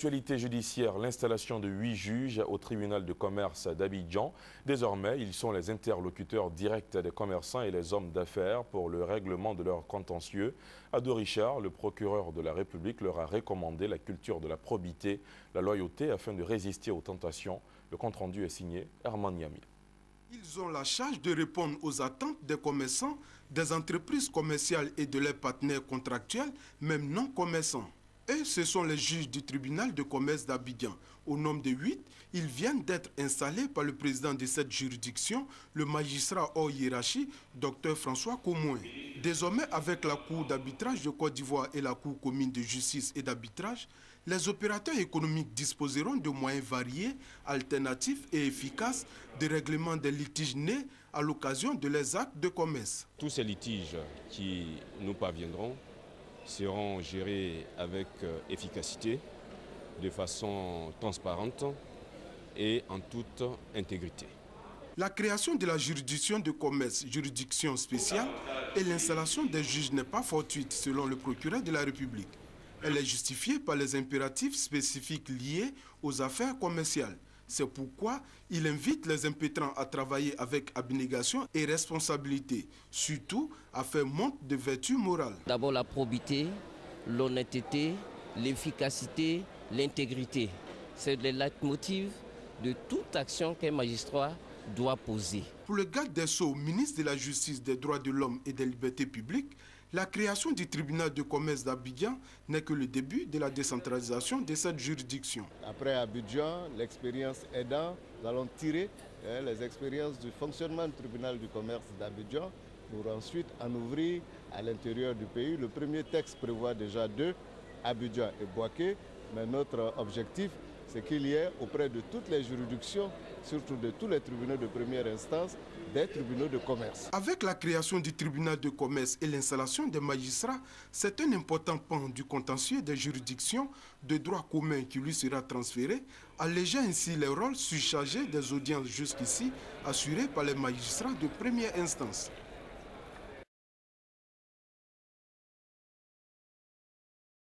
l'actualité judiciaire, l'installation de 8 juges au tribunal de commerce d'Abidjan. Désormais, ils sont les interlocuteurs directs des commerçants et les hommes d'affaires pour le règlement de leurs contentieux. Ado Richard, le procureur de la République, leur a recommandé la culture de la probité, la loyauté afin de résister aux tentations. Le compte-rendu est signé Herman Yami. Ils ont la charge de répondre aux attentes des commerçants, des entreprises commerciales et de leurs partenaires contractuels, même non commerçants. Et ce sont les juges du tribunal de commerce d'Abidjan. Au nombre de 8, ils viennent d'être installés par le président de cette juridiction, le magistrat hors hiérarchie, Dr François Komouin. Désormais, avec la Cour d'arbitrage de Côte d'Ivoire et la Cour commune de justice et d'arbitrage, les opérateurs économiques disposeront de moyens variés, alternatifs et efficaces de règlement des litiges nés à l'occasion de leurs actes de commerce. Tous ces litiges qui nous parviendront seront gérés avec efficacité, de façon transparente et en toute intégrité. La création de la juridiction de commerce, juridiction spéciale, et l'installation des juges n'est pas fortuite selon le procureur de la République. Elle est justifiée par les impératifs spécifiques liés aux affaires commerciales. C'est pourquoi il invite les impétrants à travailler avec abnégation et responsabilité, surtout à faire montre de vertu morale. D'abord la probité, l'honnêteté, l'efficacité, l'intégrité. C'est le leitmotiv de toute action qu'un magistrat doit poser. Pour le garde des Sceaux, ministre de la Justice, des Droits de l'Homme et des Libertés publiques, la création du tribunal de commerce d'Abidjan n'est que le début de la décentralisation de cette juridiction. Après Abidjan, l'expérience aidant, nous allons tirer les expériences du fonctionnement du tribunal du commerce d'Abidjan pour ensuite en ouvrir à l'intérieur du pays. Le premier texte prévoit déjà 2, Abidjan et Bouaké, mais notre objectif, c'est qu'il y ait auprès de toutes les juridictions, surtout de tous les tribunaux de première instance, des tribunaux de commerce. Avec la création du tribunal de commerce et l'installation des magistrats, c'est un important pan du contentieux des juridictions de droit commun qui lui sera transféré, allégeant ainsi les rôles surchargés des audiences jusqu'ici assurées par les magistrats de première instance.